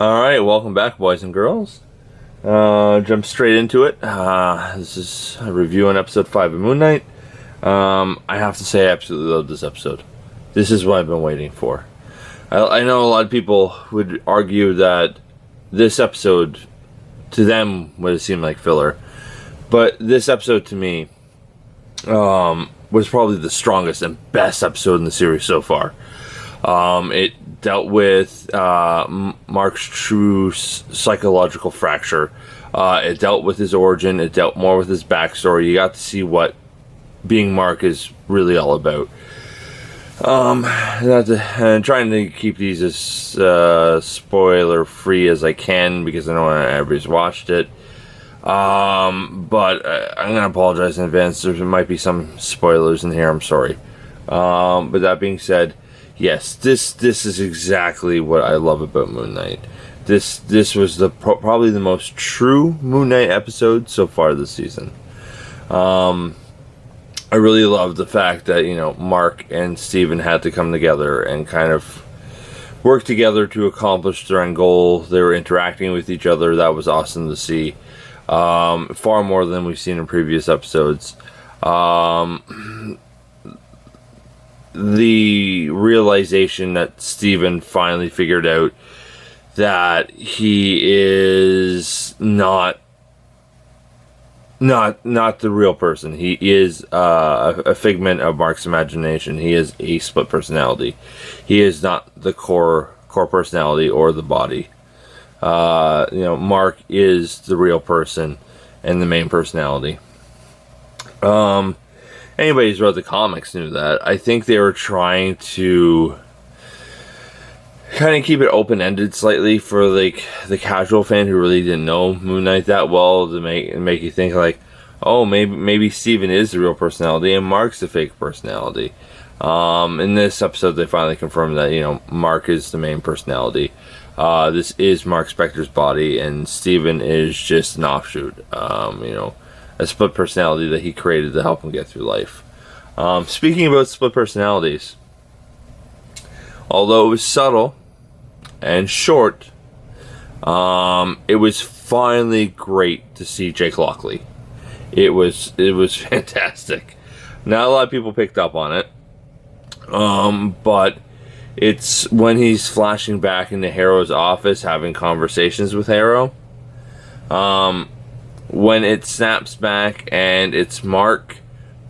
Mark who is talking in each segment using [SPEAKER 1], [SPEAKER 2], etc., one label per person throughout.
[SPEAKER 1] Alright, welcome back, boys and girls. Jump straight into it. This is a review on episode 5 of Moon Knight. I have to say I absolutely love this episode. This is what I've been waiting for. I know a lot of people would argue that this episode, to them, would have seemed like filler. But this episode, to me, was probably the strongest and best episode in the series so far. It dealt with Mark's true psychological fracture. It dealt with his origin. It dealt more with his backstory. You got to see what being Mark is really all about. And trying to keep these as spoiler free as I can because I know everybody's watched it. But I'm gonna apologize in advance. There might be some spoilers in here. I'm sorry. But that being said, yes, this is exactly what I love about Moon Knight. This was probably the most true Moon Knight episode so far this season. I really love the fact that, Mark and Steven had to come together and kind of work together to accomplish their end goal. They were interacting with each other. That was awesome to see. Far more than we've seen in previous episodes. The realization that Steven finally figured out that he is not the real person. He is a figment of Mark's imagination. He is a split personality. He is not the core personality or the body. Mark is the real person and the main personality. Anybody who's read the comics knew that. I think they were trying to kind of keep it open-ended slightly for the casual fan who really didn't know Moon Knight that well, to make you think oh, maybe Steven is the real personality and Mark's the fake personality. In this episode, they finally confirmed that Mark is the main personality. This is Mark Spector's body, and Steven is just an offshoot. A split personality that he created to help him get through life. Speaking about split personalities, although it was subtle and short, it was finally great to see Jake Lockley. It was fantastic. Not a lot of people picked up on it, but it's when he's flashing back into Harrow's office having conversations with Harrow. When it snaps back and it's Mark,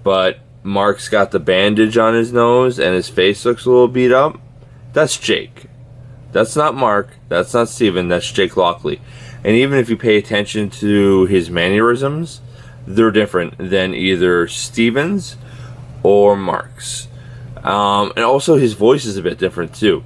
[SPEAKER 1] but Mark's got the bandage on his nose and his face looks a little beat up, that's Jake. That's not Mark. That's not Steven. That's Jake Lockley. And even if you pay attention to his mannerisms, they're different than either Steven's or Mark's. And also his voice is a bit different too.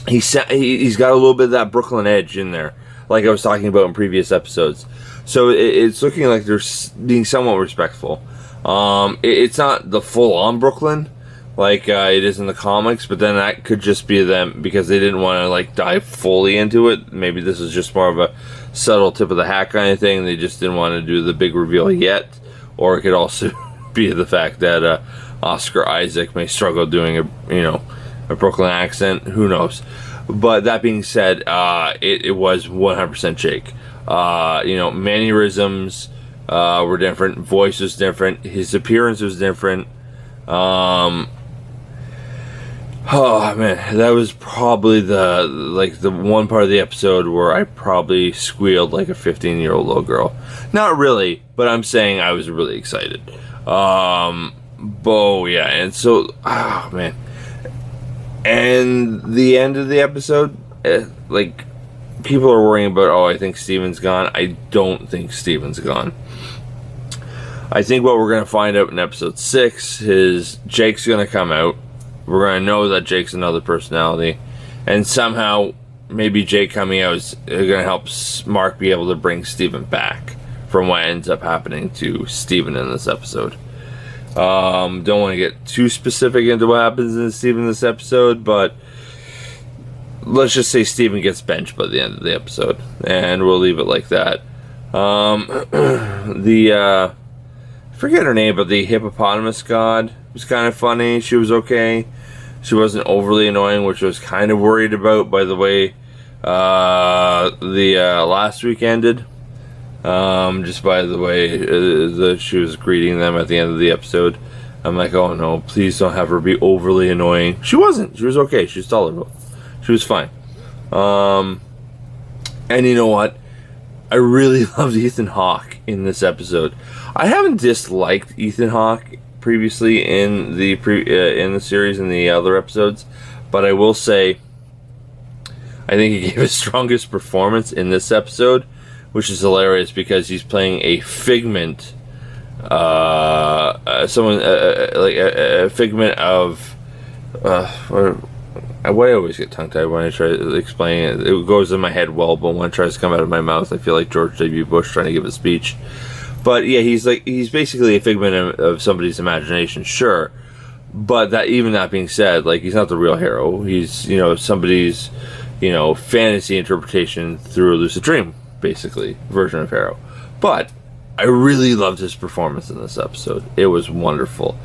[SPEAKER 1] He's got a little bit of that Brooklyn edge in there, like I was talking about in previous episodes. So it's looking like they're being somewhat respectful. It's not the full-on Brooklyn like it is in the comics, but then that could just be them because they didn't want to dive fully into it. Maybe this is just more of a subtle tip of the hat kind of thing. They just didn't want to do the big reveal yet. Or it could also be the fact that Oscar Isaac may struggle doing a Brooklyn accent. Who knows? But that being said, it was 100% Jake. Mannerisms were different. Voice was different. His appearance was different. Oh man, that was probably the one part of the episode where I probably squealed like a 15-year-old little girl. Not really, but I'm saying I was really excited. And so, oh man, and the end of the episode, people are worrying about, I think Steven's gone. I don't think Steven's gone. I think what we're going to find out in episode 6 is Jake's going to come out. We're going to know that Jake's another personality. And somehow, maybe Jake coming out is going to help Mark be able to bring Steven back from what ends up happening to Steven in this episode. Don't want to get too specific into what happens in Steven this episode, but let's just say Steven gets benched by the end of the episode, and we'll leave it like that. I forget her name, but the hippopotamus god was kind of funny. She was okay. She wasn't overly annoying, which I was kind of worried about by the way The last week ended. Just by the way she was greeting them at the end of the episode. I'm like, oh no, please don't have her be overly annoying. She wasn't. She was okay. She was tolerable. She was fine. And you know what? I really loved Ethan Hawke in this episode. I haven't disliked Ethan Hawke previously in the series and the other episodes, but I will say I think he gave his strongest performance in this episode, which is hilarious because he's playing a figment, a figment of, why I always get tongue-tied when I try to explain it. It goes in my head well, but when it tries to come out of my mouth, I feel like George W. Bush trying to give a speech. But yeah, he's basically a figment of somebody's imagination, sure. But that being said, like, he's not the real hero. He's, somebody's, fantasy interpretation through a lucid dream, basically, version of hero. But I really loved his performance in this episode. It was wonderful.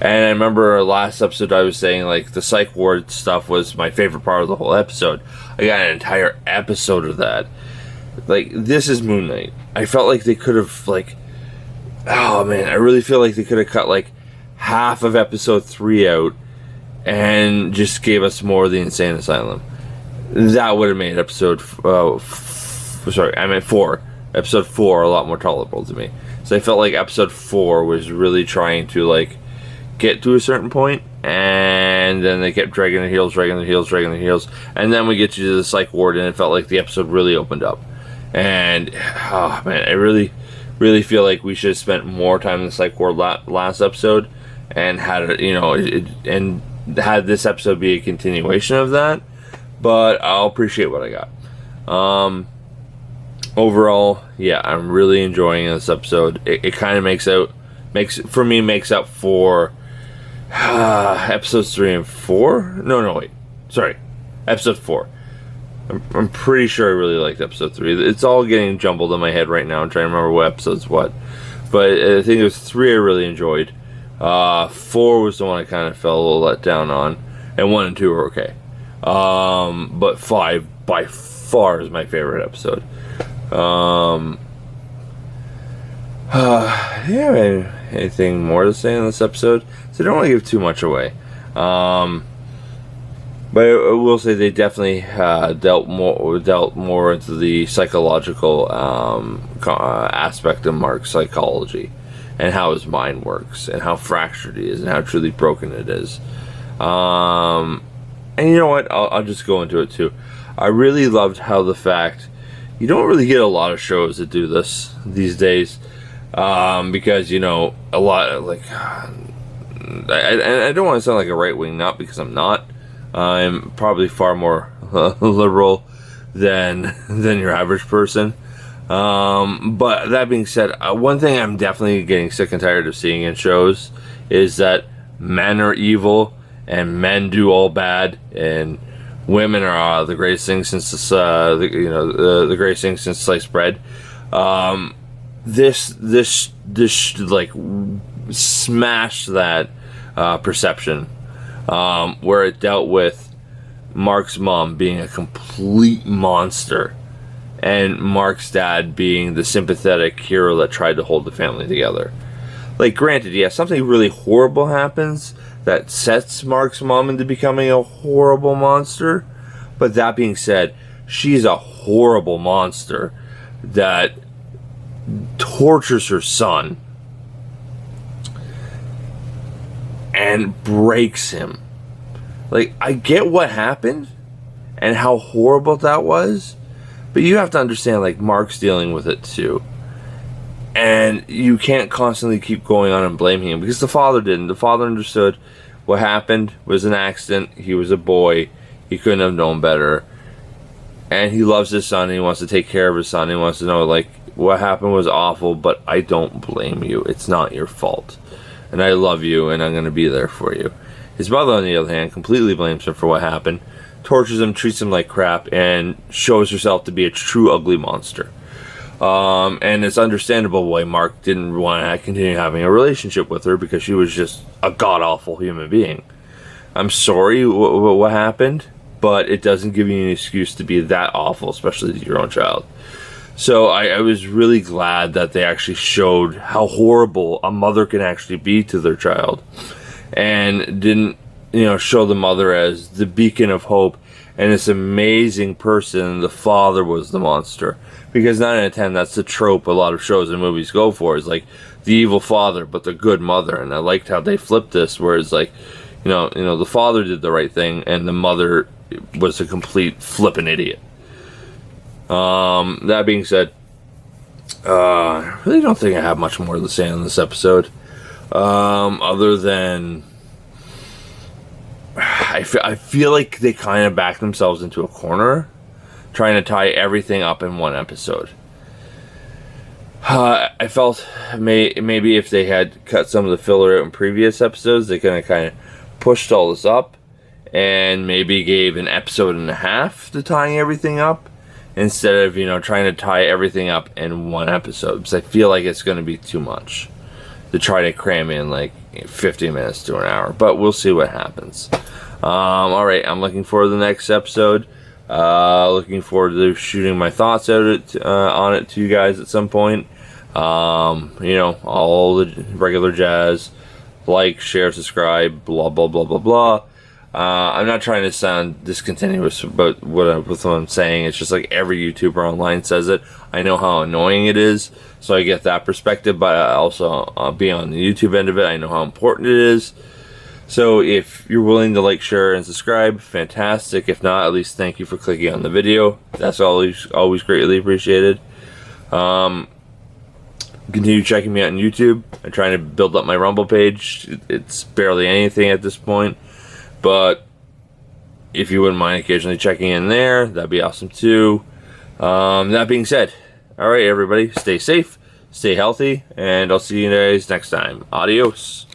[SPEAKER 1] And I remember last episode I was saying, like, the psych ward stuff was my favorite part of the whole episode. I got an entire episode of that. Like, this is Moon Knight. I felt like they could have, like, oh man, I really feel like they could have cut, like, half of episode 3 out and just gave us more of the Insane Asylum. That would have made episode 4, episode 4 a lot more tolerable to me. So I felt like episode 4 was really trying to, like, get to a certain point, and then they kept dragging their heels, and then we get to the psych ward, and it felt like the episode really opened up. And, oh man, I really, really feel like we should have spent more time in the psych ward last episode, and had and had this episode be a continuation of that. But I'll appreciate what I got. Overall, yeah, I'm really enjoying this episode. It kind of makes up for episodes 3 and 4. Episode 4. I'm pretty sure I really liked episode 3. It's all getting jumbled in my head right now. I'm trying to remember what episode's what. But I think it was 3 I really enjoyed. 4 was the one I kind of felt a little let down on. And 1 and 2 were okay. But 5 by far is my favorite episode. Yeah, anything more to say in this episode? So I don't want to give too much away. But I will say they definitely dealt more into the psychological aspect of Mark's psychology and how his mind works and how fractured he is and how truly broken it is. And you know what? I'll just go into it too. I really loved how the fact you don't really get a lot of shows that do this these days, because a lot of, like, I don't want to sound like a right wing, not because I'm not. I'm probably far more liberal than your average person. But that being said, one thing I'm definitely getting sick and tired of seeing in shows is that men are evil and men do all bad and women are the greatest thing since the greatest thing since sliced bread. This like smashed that perception, where it dealt with Mark's mom being a complete monster and Mark's dad being the sympathetic hero that tried to hold the family together. Like, granted, yeah, something really horrible happens that sets Mark's mom into becoming a horrible monster. But that being said, she's a horrible monster that tortures her son and breaks him. Like, I get what happened and how horrible that was, but you have to understand, like, Mark's dealing with it too. And you can't constantly keep going on and blaming him, because the father didn't. The father understood what happened was an accident. He was a boy. He couldn't have known better. And he loves his son. And he wants to take care of his son. He wants to know, like, what happened was awful, but I don't blame you. It's not your fault. And I love you, and I'm going to be there for you. His mother, on the other hand, completely blames him for what happened, tortures him, treats him like crap, and shows herself to be a true ugly monster. And it's understandable why Mark didn't want to continue having a relationship with her, because she was just a god-awful human being. I'm sorry what happened, but it doesn't give you an excuse to be that awful, especially to your own child. So I was really glad that they actually showed how horrible a mother can actually be to their child, and didn't, show the mother as the beacon of hope and this amazing person. The father was the monster, because 9 out of 10, that's the trope a lot of shows and movies go for, is like the evil father but the good mother. And I liked how they flipped this, where it's like, the father did the right thing and the mother was a complete flippin' idiot. That being said, I really don't think I have much more to say on this episode, other than I feel like they kind of backed themselves into a corner, trying to tie everything up in one episode. I felt maybe if they had cut some of the filler out in previous episodes, they could have kind of pushed all this up, and maybe gave an episode and a half to tying everything up, instead of, trying to tie everything up in one episode. Because I feel like it's going to be too much to try to cram in like 50 minutes to an hour. But we'll see what happens. Alright, I'm looking forward to the next episode. Looking forward to shooting my thoughts out on it to you guys at some point. All the regular jazz. Like, share, subscribe, blah, blah, blah, blah, blah. I'm not trying to sound discontinuous about with what I'm saying. It's just like every YouTuber online says it. I know how annoying it is, so I get that perspective, but I also be on the YouTube end of it. I know how important it is. So if you're willing to like, share, and subscribe, fantastic. If not, at least thank you for clicking on the video. That's always greatly appreciated. Continue checking me out on YouTube. I'm trying to build up my Rumble page. It's barely anything at this point, but if you wouldn't mind occasionally checking in there, that'd be awesome too. That being said, alright everybody, stay safe, stay healthy, and I'll see you guys next time. Adios.